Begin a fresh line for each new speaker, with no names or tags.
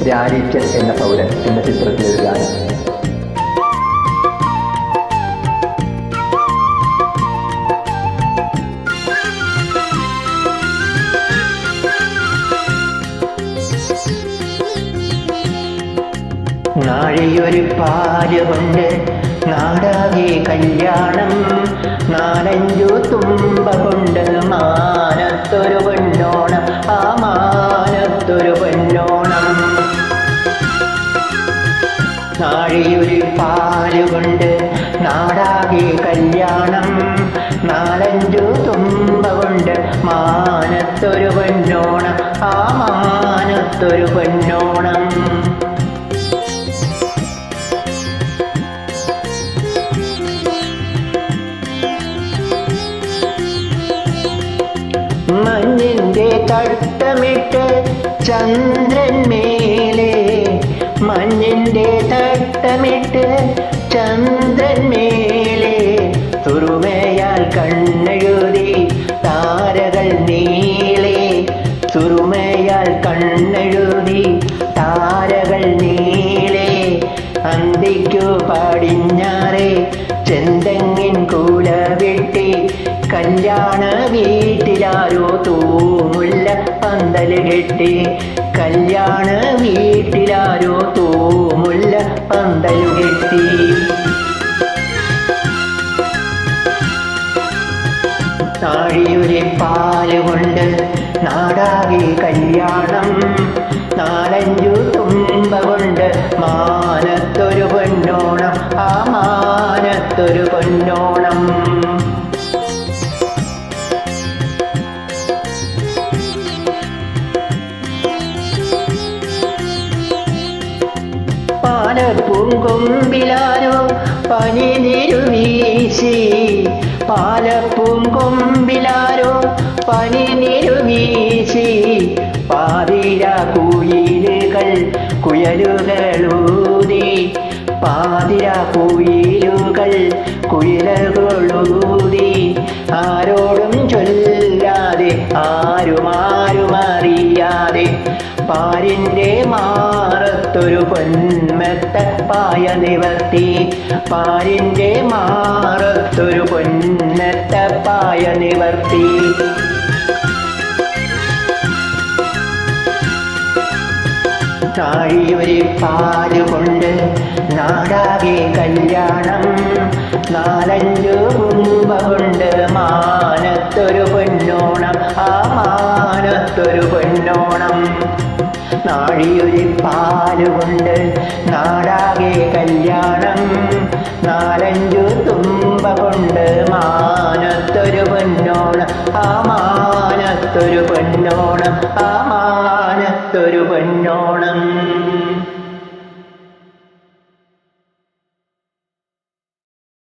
രാരീച്ചൻ എന്ന പൗരൻ എന്ന ചിത്രത്തിലെ ഒരു ഗാനം. നാഴിയൊരു പാലുകൊണ്ട് നാടാകെ കല്യാണം, നാലഞ്ചു തുമ്പ കൊണ്ട് മാനത്തൊരു പൊന്നോണം, ആ മാനത്തൊരു പൊന്നോണം. നാഴിയൊരു പാലുകൊണ്ട് നാടാകെ കല്യാണം, നാലഞ്ചു തുമ്പ കൊണ്ട് മാനത്തൊരു പൊന്നോണം, ആ മാനത്തൊരു പൊന്നോണം. മഞ്ഞിന്റെ തട്ടമിട്ട് ചന്ദ്രൻ മേലെ, മഞ്ഞിന്റെ തട്ടമിട്ട് ചന്ദ്രൻ മേലെ, സുറുമയാൽ കണ്ണെഴുതി താരകൾ നീളെ, സുറുമയാൽ കണ്ണെഴുതി താരകൾ നീളെ. അന്തിക്കു പടിഞ്ഞാറെ ചെന്തെങ്ങിൻ കൂല വെട്ടി, കല്യാണ വീട്ടിലാരോ തൂമുല്ല പന്തല് കെട്ടി, കല്യാണ വീട്ടിലാരോ തൂമുല്ല പന്തല് കെട്ടി. നാഴിയൊരു പാലുകൊണ്ട് നാടാകെ കല്യാണം, നാലഞ്ചു തുമ്പ കൊണ്ട് മാനത്തൊരു പൊന്നോണം, ആ മാനത്തൊരു പൊന്നോണം. പാലപ്പൂങ്കൊമ്പിലാരോ പനിനീരു വീശി, പാലപ്പൂങ്കൊമ്പിലാരോ പനിനീരു വീശി, പാതിര കുയിലുകൾ കുയലുകളൂതി, പാതിര കുയിലുകൾ കുയിലുകളൂതി. ആരോടും ചൊല്ലാതെ ആരുമാരുമറിയാതെ, പാരിന്റെ മാറത്തൊരു പൊന്മെത്ത പായ നിവർത്തി, പാരിന്റെ മാറത്തൊരു പൊന്മെത്ത പായ നിവർത്തി. നാഴിയൊരു പാലുകൊണ്ട് നാടാകെ കല്യാണം, നാലഞ്ചു കുമ്പ കൊണ്ട് മാനത്തൊരു പൊന്നോണം, ആ മാനത്തൊരു പൊന്നോണം. നാഴിയൊരു പാലുകൊണ്ട് നാടാകെ കല്യാണം, നാലഞ്ചു തുമ്പ കൊണ്ട് മാനത്തൊരു പൊന്നോണം, ആ മാനത്തൊരു പൊന്നോണം, ആ മാനത്തൊരു പൊന്നോണം.